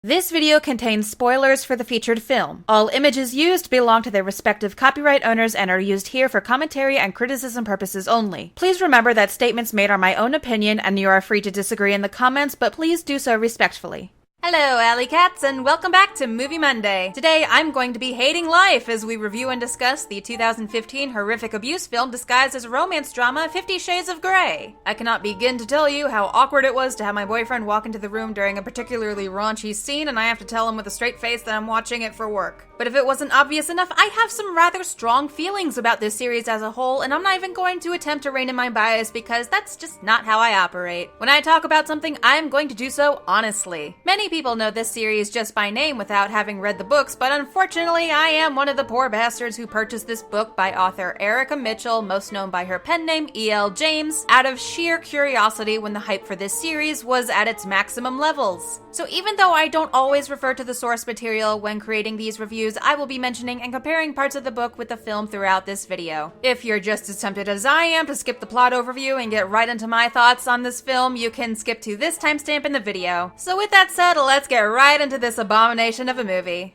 This video contains spoilers for the featured film. All images used belong to their respective copyright owners and are used here for commentary and criticism purposes only. Please remember that statements made are my own opinion and you are free to disagree in the comments, but please do so respectfully. Hello, Alley Cats, and welcome back to Movie Monday. Today, I'm going to be hating life as we review and discuss the 2015 horrific abuse film disguised as a romance drama, 50 Shades of Grey. I cannot begin to tell you how awkward it was to have my boyfriend walk into the room during a particularly raunchy scene, and I have to tell him with a straight face that I'm watching it for work. But if it wasn't obvious enough, I have some rather strong feelings about this series as a whole, and I'm not even going to attempt to rein in my bias because that's just not how I operate. When I talk about something, I'm going to do so honestly. Many people know this series just by name without having read the books, but unfortunately I am one of the poor bastards who purchased this book by author Erica Mitchell, most known by her pen name E.L. James, out of sheer curiosity when the hype for this series was at its maximum levels. So even though I don't always refer to the source material when creating these reviews, I will be mentioning and comparing parts of the book with the film throughout this video. If you're just as tempted as I am to skip the plot overview and get right into my thoughts on this film, you can skip to this timestamp in the video. So with that said, let's get right into this abomination of a movie.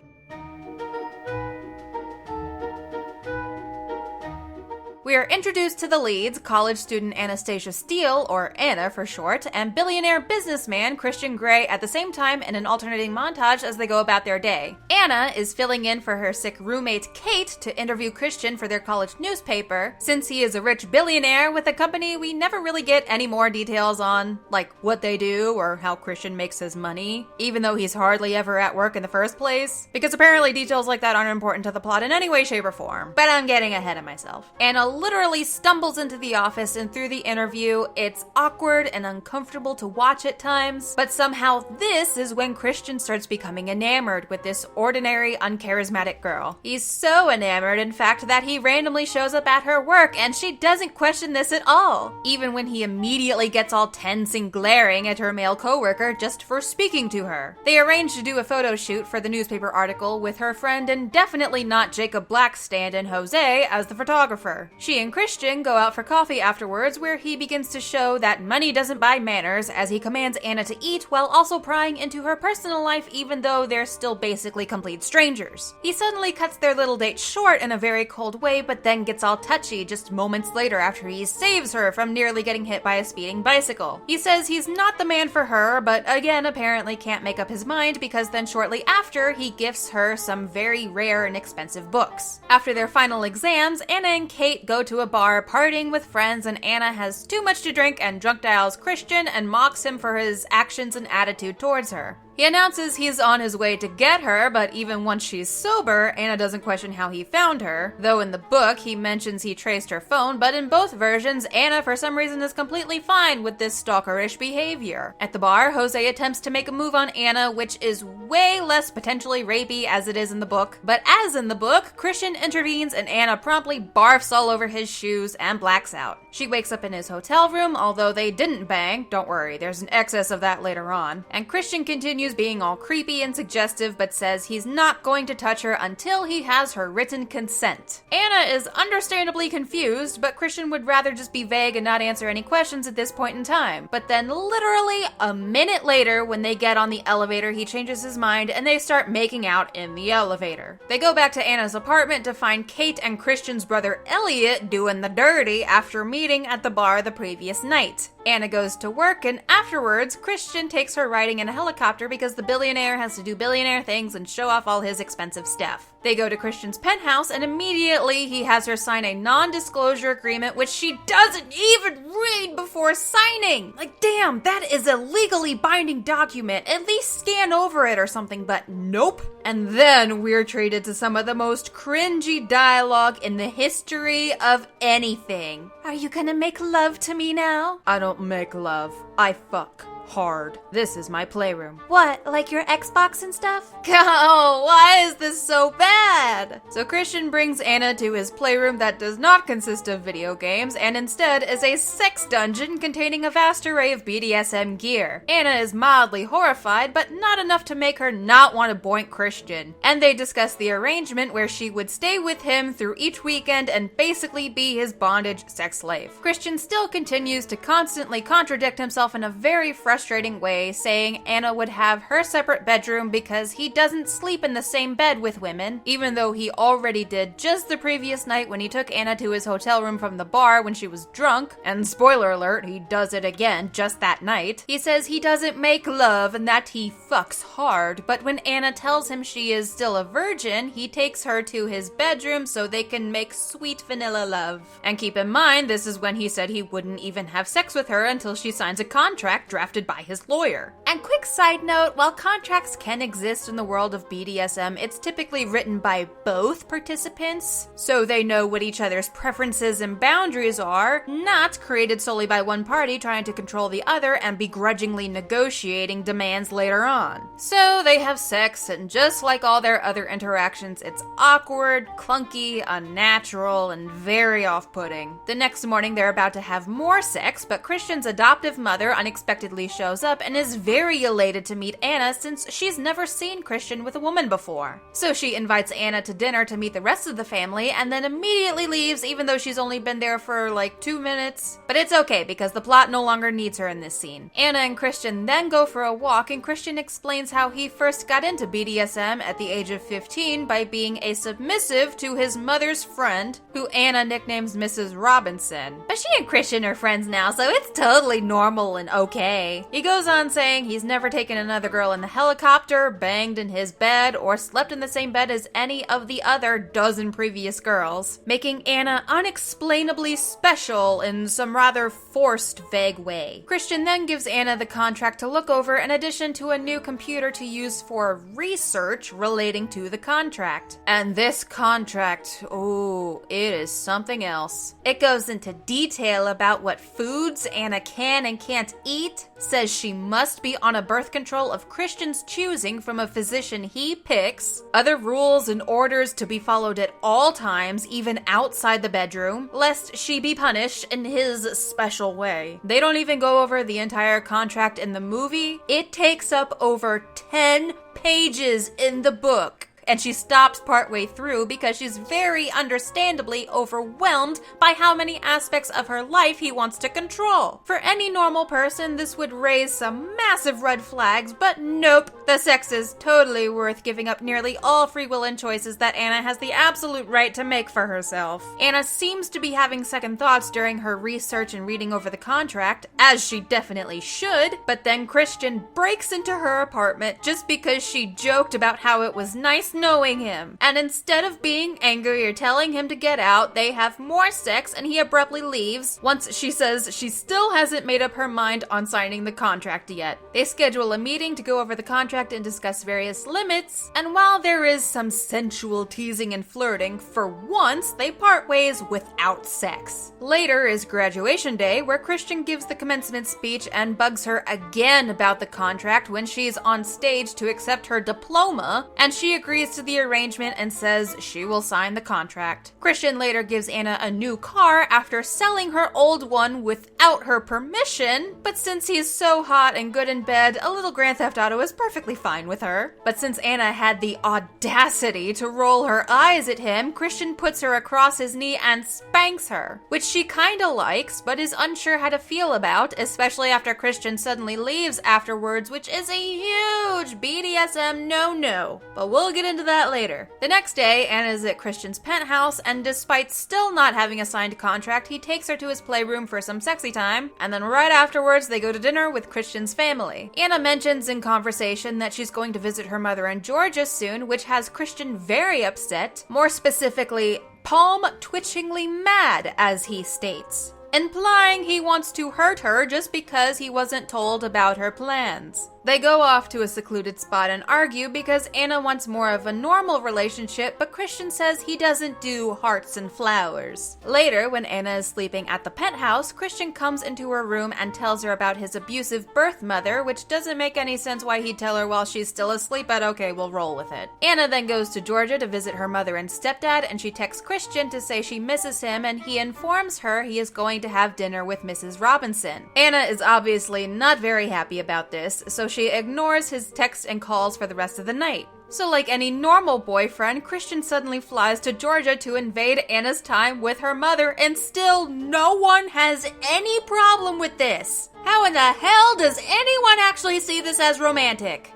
We are introduced to the leads, college student Anastasia Steele, or Anna for short, and billionaire businessman Christian Grey at the same time in an alternating montage as they go about their day. Anna is filling in for her sick roommate Kate to interview Christian for their college newspaper, since he is a rich billionaire with a company we never really get any more details on, like what they do or how Christian makes his money, even though he's hardly ever at work in the first place, because apparently details like that aren't important to the plot in any way, shape, or form. But I'm getting ahead of myself. Anna literally stumbles into the office, and through the interview, it's awkward and uncomfortable to watch at times, but somehow this is when Christian starts becoming enamored with this ordinary, uncharismatic girl. He's so enamored, in fact, that he randomly shows up at her work, and she doesn't question this at all, even when he immediately gets all tense and glaring at her male coworker just for speaking to her. They arrange to do a photo shoot for the newspaper article with her friend and definitely not Jacob Black's stand-in Jose as the photographer. She and Christian go out for coffee afterwards, where he begins to show that money doesn't buy manners as he commands Anna to eat while also prying into her personal life even though they're still basically complete strangers. He suddenly cuts their little date short in a very cold way, but then gets all touchy just moments later after he saves her from nearly getting hit by a speeding bicycle. He says he's not the man for her, but again apparently can't make up his mind because then shortly after he gifts her some very rare and expensive books. After their final exams, Anna and Kate go to a bar partying with friends, and Anna has too much to drink and drunk dials Christian and mocks him for his actions and attitude towards her. He announces he's on his way to get her, but even once she's sober, Anna doesn't question how he found her, though in the book he mentions he traced her phone, but in both versions, Anna for some reason is completely fine with this stalkerish behavior. At the bar, Jose attempts to make a move on Anna, which is way less potentially rapey as it is in the book, but as in the book, Christian intervenes and Anna promptly barfs all over his shoes and blacks out. She wakes up in his hotel room, although they didn't bang, don't worry, there's an excess of that later on, and Christian continues being all creepy and suggestive, but says he's not going to touch her until he has her written consent. Anna is understandably confused, but Christian would rather just be vague and not answer any questions at this point in time. But then literally a minute later, when they get on the elevator, he changes his mind and they start making out in the elevator. They go back to Anna's apartment to find Kate and Christian's brother Elliot doing the dirty after meeting at the bar the previous night. Anna goes to work, and afterwards, Christian takes her riding in a helicopter because the billionaire has to do billionaire things and show off all his expensive stuff. They go to Christian's penthouse, and immediately he has her sign a non-disclosure agreement, which she doesn't even read before signing! Like, damn, that is a legally binding document. At least scan over it or something, but nope. And then we're treated to some of the most cringy dialogue in the history of anything. Are you gonna make love to me now? I don't make love. I fuck. Hard. This is my playroom. What, like your Xbox and stuff? Oh, why is this so bad? So Christian brings Anna to his playroom that does not consist of video games and instead is a sex dungeon containing a vast array of BDSM gear. Anna is mildly horrified, but not enough to make her not want to boink Christian. And they discuss the arrangement where she would stay with him through each weekend and basically be his bondage sex slave. Christian still continues to constantly contradict himself in a very frustrating frustrating way, saying Anna would have her separate bedroom because he doesn't sleep in the same bed with women, even though he already did just the previous night when he took Anna to his hotel room from the bar when she was drunk, and spoiler alert, he does it again just that night. He says he doesn't make love and that he fucks hard, but when Anna tells him she is still a virgin, he takes her to his bedroom so they can make sweet vanilla love. And keep in mind, this is when he said he wouldn't even have sex with her until she signs a contract drafted by his lawyer. And quick side note, while contracts can exist in the world of BDSM, it's typically written by both participants, so they know what each other's preferences and boundaries are, not created solely by one party trying to control the other and begrudgingly negotiating demands later on. So they have sex, and just like all their other interactions, it's awkward, clunky, unnatural, and very off-putting. The next morning, they're about to have more sex, but Christian's adoptive mother unexpectedly shows up and is very elated to meet Anna since she's never seen Christian with a woman before. So she invites Anna to dinner to meet the rest of the family and then immediately leaves even though she's only been there for like 2 minutes. But it's okay because the plot no longer needs her in this scene. Anna and Christian then go for a walk and Christian explains how he first got into BDSM at the age of 15 by being a submissive to his mother's friend, who Anna nicknames Mrs. Robinson. But she and Christian are friends now, so it's totally normal and okay. He goes on saying he's never taken another girl in the helicopter, banged in his bed, or slept in the same bed as any of the other dozen previous girls, making Anna unexplainably special in some rather forced, vague way. Christian then gives Anna the contract to look over in addition to a new computer to use for research relating to the contract. And this contract, oh, it is something else. It goes into detail about what foods Anna can and can't eat, says she must be on a birth control of Christian's choosing from a physician he picks, other rules and orders to be followed at all times, even outside the bedroom, lest she be punished in his special way. They don't even go over the entire contract in the movie. It takes up over 10 pages in the book. And she stops partway through because she's very understandably overwhelmed by how many aspects of her life he wants to control. For any normal person, this would raise some massive red flags, but nope, the sex is totally worth giving up nearly all free will and choices that Anna has the absolute right to make for herself. Anna seems to be having second thoughts during her research and reading over the contract, as she definitely should, but then Christian breaks into her apartment just because she joked about how it was nice knowing him. And instead of being angry or telling him to get out, they have more sex and he abruptly leaves once she says she still hasn't made up her mind on signing the contract yet. They schedule a meeting to go over the contract and discuss various limits, and while there is some sensual teasing and flirting, for once they part ways without sex. Later is graduation day, where Christian gives the commencement speech and bugs her again about the contract when she's on stage to accept her diploma, and she agrees to the arrangement and says she will sign the contract. Christian later gives Anna a new car after selling her old one without her permission, but since he's so hot and good in bed, a little Grand Theft Auto is perfectly fine with her. But since Anna had the audacity to roll her eyes at him, Christian puts her across his knee and spanks her, which she kinda likes, but is unsure how to feel about, especially after Christian suddenly leaves afterwards, which is a huge BDSM no-no. But we'll get into that later. The next day, Anna's at Christian's penthouse, and despite still not having a signed contract, he takes her to his playroom for some sexy time, and then right afterwards they go to dinner with Christian's family. Anna mentions in conversation that she's going to visit her mother in Georgia soon, which has Christian very upset, more specifically, palm-twitchingly mad, as he states, implying he wants to hurt her just because he wasn't told about her plans. They go off to a secluded spot and argue because Anna wants more of a normal relationship, but Christian says he doesn't do hearts and flowers. Later, when Anna is sleeping at the penthouse, Christian comes into her room and tells her about his abusive birth mother, which doesn't make any sense why he'd tell her while she's still asleep, but okay, we'll roll with it. Anna then goes to Georgia to visit her mother and stepdad, and she texts Christian to say she misses him, and he informs her he is going to have dinner with Mrs. Robinson. Anna is obviously not very happy about this, so she ignores his texts and calls for the rest of the night. So like any normal boyfriend, Christian suddenly flies to Georgia to invade Anna's time with her mother, and still no one has any problem with this. How in the hell does anyone actually see this as romantic?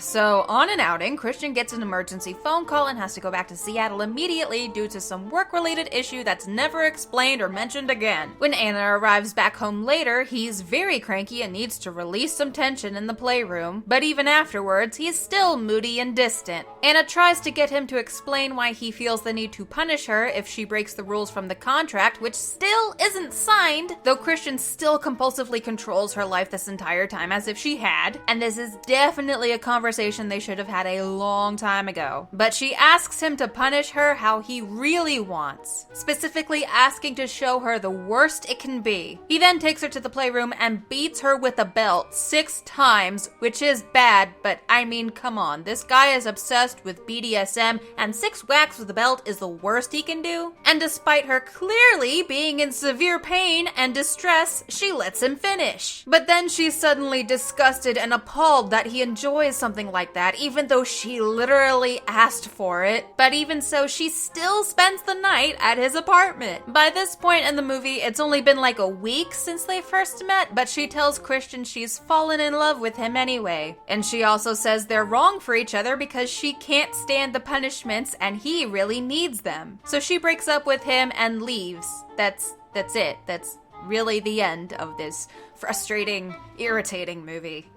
So, on an outing, Christian gets an emergency phone call and has to go back to Seattle immediately due to some work-related issue that's never explained or mentioned again. When Anna arrives back home later, he's very cranky and needs to release some tension in the playroom, but even afterwards, he's still moody and distant. Anna tries to get him to explain why he feels the need to punish her if she breaks the rules from the contract, which still isn't signed, though Christian still compulsively controls her life this entire time as if she had, and this is definitely a conversation they should have had a long time ago. But she asks him to punish her how he really wants, specifically asking to show her the worst it can be. He then takes her to the playroom and beats her with a belt 6 times, which is bad, but I mean, come on, this guy is obsessed with BDSM, and 6 whacks with a belt is the worst he can do? And despite her clearly being in severe pain and distress, she lets him finish. But then she's suddenly disgusted and appalled that he enjoys something like that, even though she literally asked for it. But even so, she still spends the night at his apartment. By this point in the movie, it's only been like a week since they first met, but she tells Christian she's fallen in love with him anyway. And she also says they're wrong for each other because she can't stand the punishments and he really needs them. So she breaks up with him and leaves. That's it. That's really the end of this frustrating, irritating movie.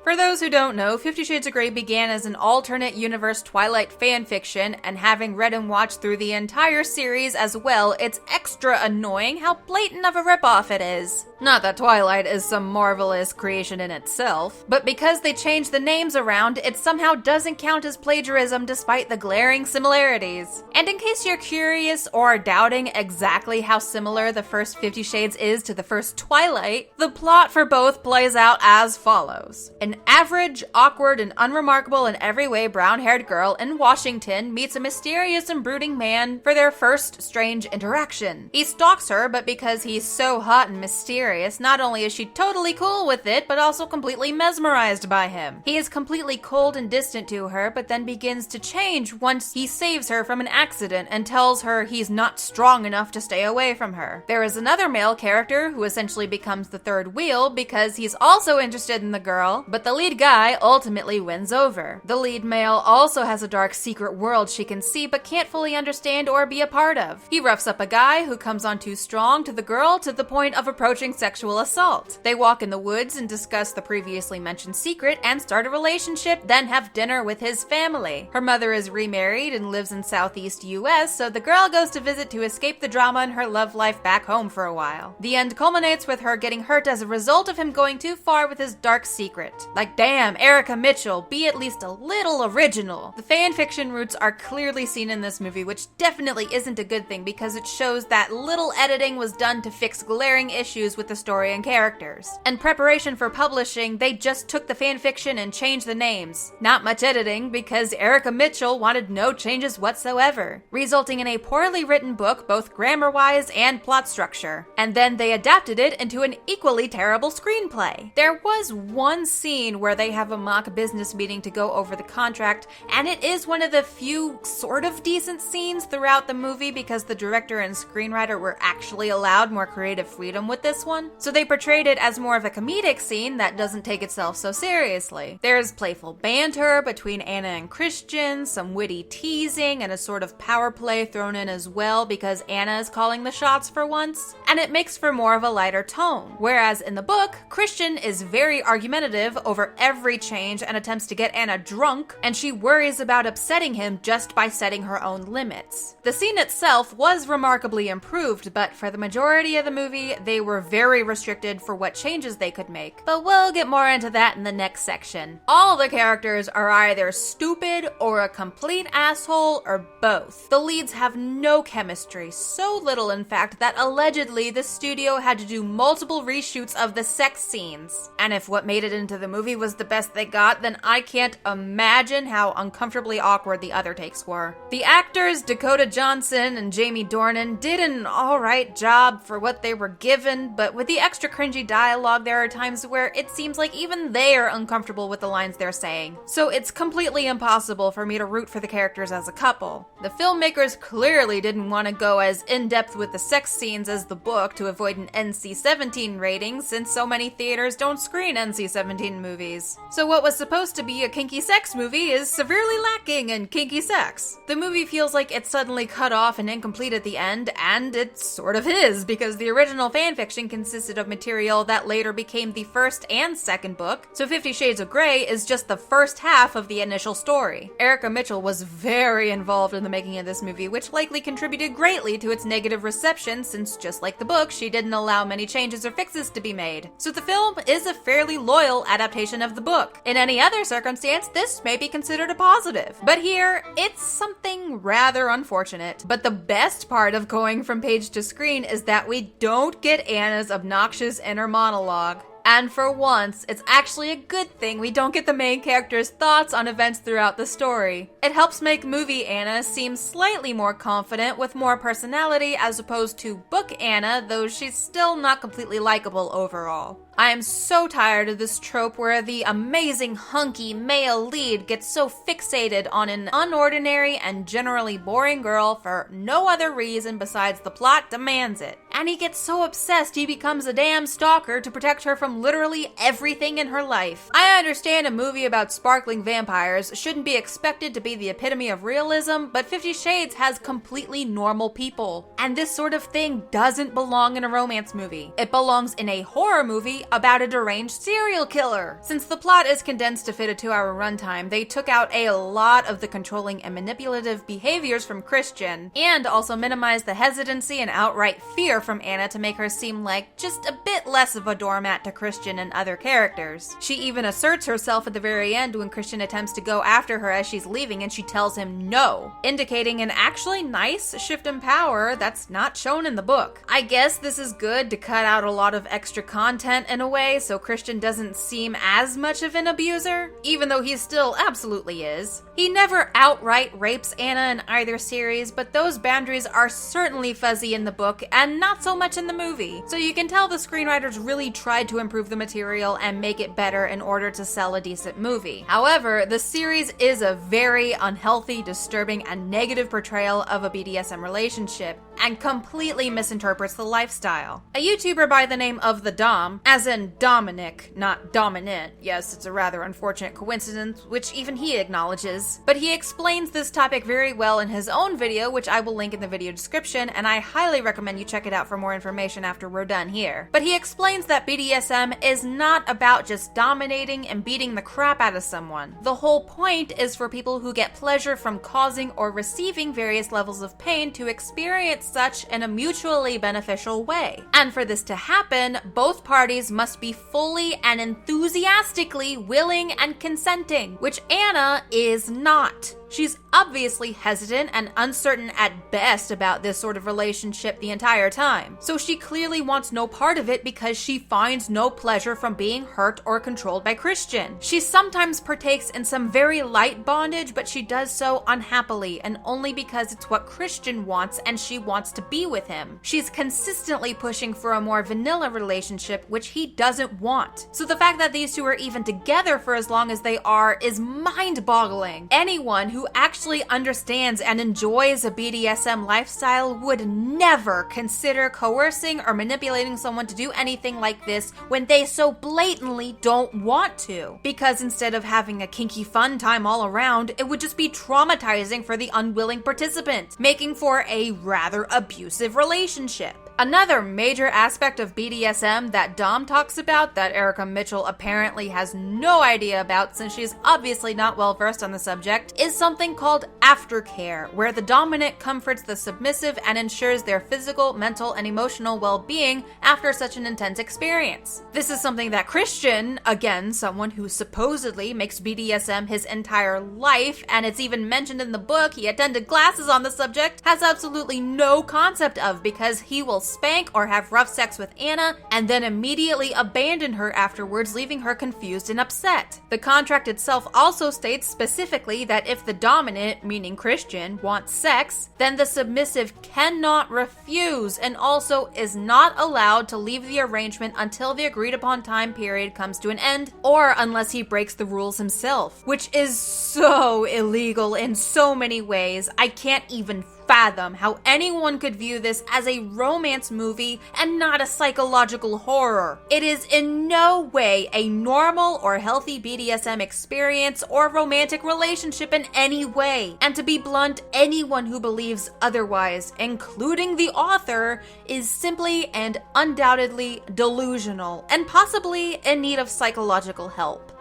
For those who don't know, 50 Shades of Grey began as an alternate universe Twilight fanfiction, and having read and watched through the entire series as well, it's extra annoying how blatant of a ripoff it is. Not that Twilight is some marvelous creation in itself, but because they changed the names around, it somehow doesn't count as plagiarism despite the glaring similarities. And in case you're curious or doubting exactly how similar the first 50 Shades is to the first Twilight, the plot for both plays out as follows. An average, awkward, and unremarkable in every way brown-haired girl in Washington meets a mysterious and brooding man for their first strange interaction. He stalks her, but because he's so hot and mysterious, not only is she totally cool with it, but also completely mesmerized by him. He is completely cold and distant to her, but then begins to change once he saves her from an accident and tells her he's not strong enough to stay away from her. There is another male character who essentially becomes the third wheel because he's also interested in the girl, but the lead guy ultimately wins over. The lead male also has a dark secret world she can see but can't fully understand or be a part of. He roughs up a guy who comes on too strong to the girl to the point of approaching sexual assault. They walk in the woods and discuss the previously mentioned secret and start a relationship, then have dinner with his family. Her mother is remarried and lives in Southeast US, so the girl goes to visit to escape the drama in her love life back home for a while. The end culminates with her getting hurt as a result of him going too far with his dark secret. Like, damn, Erica Mitchell, be at least a little original. The fanfiction roots are clearly seen in this movie, which definitely isn't a good thing because it shows that little editing was done to fix glaring issues with the story and characters. In preparation for publishing, they just took the fanfiction and changed the names. Not much editing because Erica Mitchell wanted no changes whatsoever, resulting in a poorly written book both grammar-wise and plot structure. And then they adapted it into an equally terrible screenplay. There was one scene where they have a mock business meeting to go over the contract, and it is one of the few sort of decent scenes throughout the movie because the director and screenwriter were actually allowed more creative freedom with this one. So they portrayed it as more of a comedic scene that doesn't take itself so seriously. There's playful banter between Anna and Christian, some witty teasing, and a sort of power play thrown in as well because Anna is calling the shots for once, and it makes for more of a lighter tone. Whereas in the book, Christian is very argumentative over every change and attempts to get Anna drunk, and she worries about upsetting him just by setting her own limits. The scene itself was remarkably improved, but for the majority of the movie, they were very restricted for what changes they could make. But we'll get more into that in the next section. All the characters are either stupid or a complete asshole or both. The leads have no chemistry, so little in fact that allegedly Apparently, the studio had to do multiple reshoots of the sex scenes. And if what made it into the movie was the best they got, then I can't imagine how uncomfortably awkward the other takes were. The actors, Dakota Johnson and Jamie Dornan, did an alright job for what they were given, but with the extra cringy dialogue, there are times where it seems like even they are uncomfortable with the lines they're saying. So it's completely impossible for me to root for the characters as a couple. The filmmakers clearly didn't want to go as in-depth with the sex scenes as the book to avoid an NC-17 rating, since so many theaters don't screen NC-17 movies. So what was supposed to be a kinky sex movie is severely lacking in kinky sex. The movie feels like it's suddenly cut off and incomplete at the end, and it sort of is, because the original fanfiction consisted of material that later became the first and second book, so 50 Shades of Grey is just the first half of the initial story. Erica Mitchell was very involved in the making of this movie, which likely contributed greatly to its negative reception, since just like the book, she didn't allow many changes or fixes to be made. So the film is a fairly loyal adaptation of the book. In any other circumstance, this may be considered a positive. But here, it's something rather unfortunate. But the best part of going from page to screen is that we don't get Anna's obnoxious inner monologue. And for once, it's actually a good thing we don't get the main character's thoughts on events throughout the story. It helps make movie Anna seem slightly more confident with more personality as opposed to book Anna, though she's still not completely likable overall. I am so tired of this trope where the amazing hunky male lead gets so fixated on an unordinary and generally boring girl for no other reason besides the plot demands it. And he gets so obsessed he becomes a damn stalker to protect her from literally everything in her life. I understand a movie about sparkling vampires shouldn't be expected to be the epitome of realism, but 50 Shades has completely normal people. And this sort of thing doesn't belong in a romance movie. It belongs in a horror movie about a deranged serial killer. Since the plot is condensed to fit a 2-hour runtime, they took out a lot of the controlling and manipulative behaviors from Christian, and also minimized the hesitancy and outright fear from Anna to make her seem like just a bit less of a doormat to Christian and other characters. She even asserts herself at the very end when Christian attempts to go after her as she's leaving and she tells him no, indicating an actually nice shift in power that's not shown in the book. I guess this is good to cut out a lot of extra content in a way so Christian doesn't seem as much of an abuser, even though he still absolutely is. He never outright rapes Anna in either series, but those boundaries are certainly fuzzy in the book and not so much in the movie, so you can tell the screenwriters really tried to improve the material and make it better in order to sell a decent movie. However, the series is a very unhealthy, disturbing, and negative portrayal of a BDSM relationship, and completely misinterprets the lifestyle. A YouTuber by the name of The Dom, as in Dominic, not dominant, yes, it's a rather unfortunate coincidence, which even he acknowledges, but he explains this topic very well in his own video, which I will link in the video description, and I highly recommend you check it out for more information after we're done here. But he explains that BDSM is not about just dominating and beating the crap out of someone. The whole point is for people who get pleasure from causing or receiving various levels of pain to experience such in a mutually beneficial way. And for this to happen, both parties must be fully and enthusiastically willing and consenting, which Anna is not. She's obviously hesitant and uncertain at best about this sort of relationship the entire time. So she clearly wants no part of it because she finds no pleasure from being hurt or controlled by Christian. She sometimes partakes in some very light bondage, but she does so unhappily and only because it's what Christian wants and she wants to be with him. She's consistently pushing for a more vanilla relationship, which he doesn't want. So the fact that these two are even together for as long as they are is mind-boggling. Anyone who actually understands and enjoys a BDSM lifestyle would never consider coercing or manipulating someone to do anything like this when they so blatantly don't want to. Because instead of having a kinky fun time all around, it would just be traumatizing for the unwilling participant, making for a rather abusive relationship. Another major aspect of BDSM that Dom talks about that Erica Mitchell apparently has no idea about since she's obviously not well versed on the subject is something called aftercare, where the dominant comforts the submissive and ensures their physical, mental, and emotional well-being after such an intense experience. This is something that Christian, again, someone who supposedly makes BDSM his entire life, and it's even mentioned in the book, he attended classes on the subject, has absolutely no concept of because he will spank or have rough sex with Anna, and then immediately abandon her afterwards, leaving her confused and upset. The contract itself also states specifically that if the dominant, meaning Christian, wants sex, then the submissive cannot refuse and also is not allowed to leave the arrangement until the agreed upon time period comes to an end, or unless he breaks the rules himself, which is so illegal in so many ways. I can't even fathom how anyone could view this as a romance movie and not a psychological horror. It is in no way a normal or healthy BDSM experience or romantic relationship in any way. And to be blunt, anyone who believes otherwise, including the author, is simply and undoubtedly delusional and possibly in need of psychological help.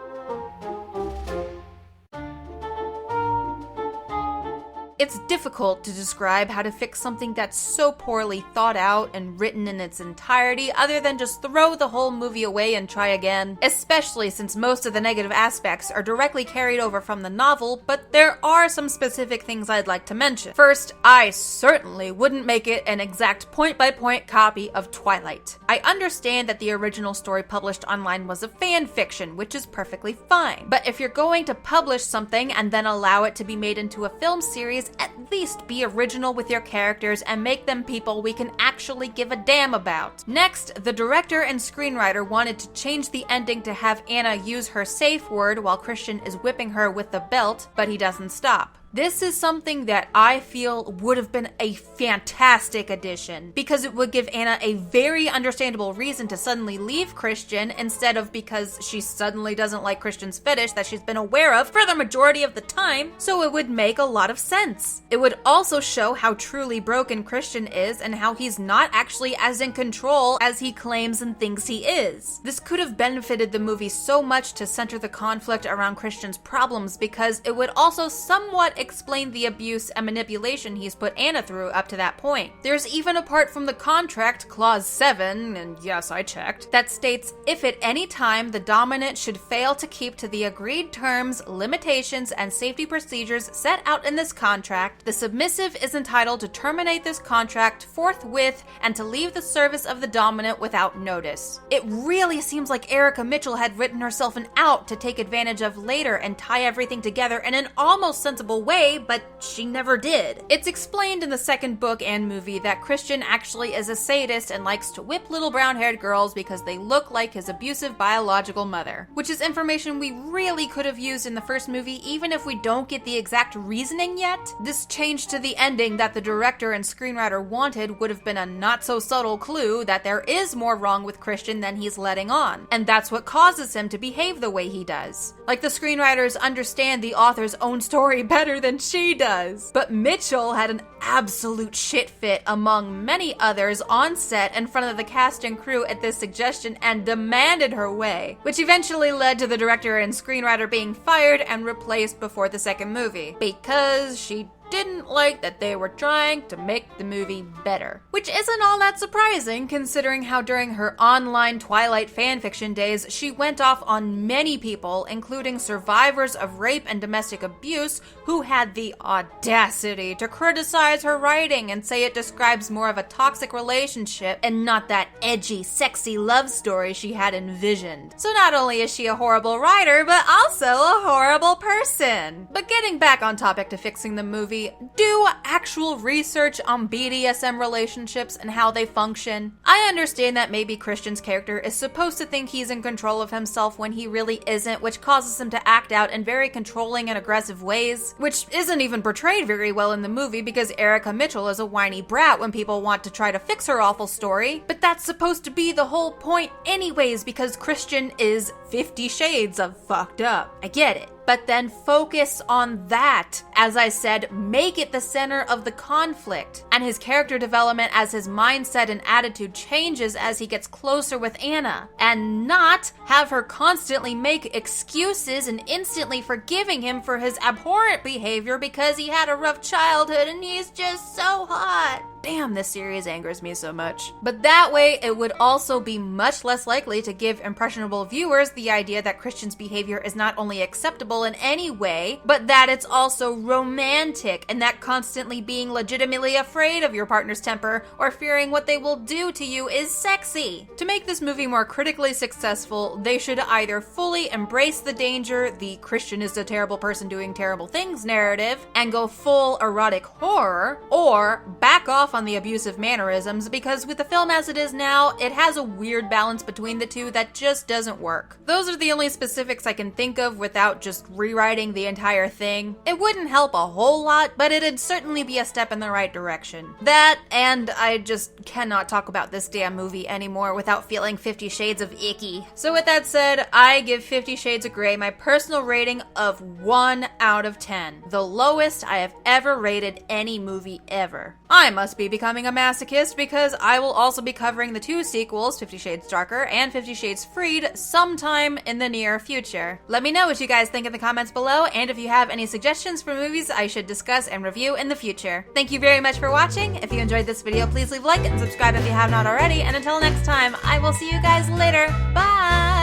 It's difficult to describe how to fix something that's so poorly thought out and written in its entirety other than just throw the whole movie away and try again, especially since most of the negative aspects are directly carried over from the novel, but there are some specific things I'd like to mention. First, I certainly wouldn't make it an exact point-by-point copy of Twilight. I understand that the original story published online was a fan fiction, which is perfectly fine, but if you're going to publish something and then allow it to be made into a film series, at least be original with your characters and make them people we can actually give a damn about. Next, the director and screenwriter wanted to change the ending to have Anna use her safe word while Christian is whipping her with the belt, but he doesn't stop. This is something that I feel would have been a fantastic addition, because it would give Anna a very understandable reason to suddenly leave Christian instead of because she suddenly doesn't like Christian's fetish that she's been aware of for the majority of the time, so it would make a lot of sense. It would also show how truly broken Christian is and how he's not actually as in control as he claims and thinks he is. This could have benefited the movie so much to center the conflict around Christian's problems, because it would also somewhat explain the abuse and manipulation he's put Anna through up to that point. There's even a part from the contract, clause 7, and yes, I checked, that states if at any time the dominant should fail to keep to the agreed terms, limitations, and safety procedures set out in this contract, the submissive is entitled to terminate this contract forthwith and to leave the service of the dominant without notice. It really seems like Erica Mitchell had written herself an out to take advantage of later and tie everything together in an almost sensible way, but she never did. It's explained in the second book and movie that Christian actually is a sadist and likes to whip little brown-haired girls because they look like his abusive biological mother, which is information we really could have used in the first movie even if we don't get the exact reasoning yet. This change to the ending that the director and screenwriter wanted would have been a not-so-subtle clue that there is more wrong with Christian than he's letting on, and that's what causes him to behave the way he does. Like the screenwriters understand the author's own story better than she does. But Mitchell had an absolute shit fit among many others on set in front of the cast and crew at this suggestion and demanded her way, which eventually led to the director and screenwriter being fired and replaced before the second movie, because she didn't like that they were trying to make the movie better. Which isn't all that surprising, considering how during her online Twilight fanfiction days, she went off on many people, including survivors of rape and domestic abuse, who had the audacity to criticize her writing and say it describes more of a toxic relationship and not that edgy, sexy love story she had envisioned. So not only is she a horrible writer, but also a horrible person. But getting back on topic to fixing the movie, do actual research on BDSM relationships and how they function. I understand that maybe Christian's character is supposed to think he's in control of himself when he really isn't, which causes him to act out in very controlling and aggressive ways, which isn't even portrayed very well in the movie because Erica Mitchell is a whiny brat when people want to try to fix her awful story, but that's supposed to be the whole point anyways because Christian is 50 shades of fucked up. I get it. But then focus on that. As I said, make it the center of the conflict, and his character development as his mindset and attitude changes as he gets closer with Anna, and not have her constantly make excuses and instantly forgiving him for his abhorrent behavior because he had a rough childhood and he's just so hot. Damn, this series angers me so much. But that way, it would also be much less likely to give impressionable viewers the idea that Christians' behavior is not only acceptable in any way, but that it's also romantic, and that constantly being legitimately afraid of your partner's temper or fearing what they will do to you is sexy. To make this movie more critically successful, they should either fully embrace the danger, the Christian is a terrible person doing terrible things narrative, and go full erotic horror, or back off on the abusive mannerisms, because with the film as it is now, it has a weird balance between the two that just doesn't work. Those are the only specifics I can think of without just rewriting the entire thing. It wouldn't help a whole lot, but it'd certainly be a step in the right direction. That, and I just cannot talk about this damn movie anymore without feeling 50 Shades of icky. So with that said, I give 50 Shades of Grey my personal rating of 1 out of 10. The lowest I have ever rated any movie ever. I must be becoming a masochist because I will also be covering the 2 sequels, 50 Shades Darker and 50 Shades Freed, sometime in the near future. Let me know what you guys think in the comments below, and if you have any suggestions for movies I should discuss and review in the future. Thank you very much for watching. If you enjoyed this video, please leave a like and subscribe if you have not already, and until next time, I will see you guys later. Bye!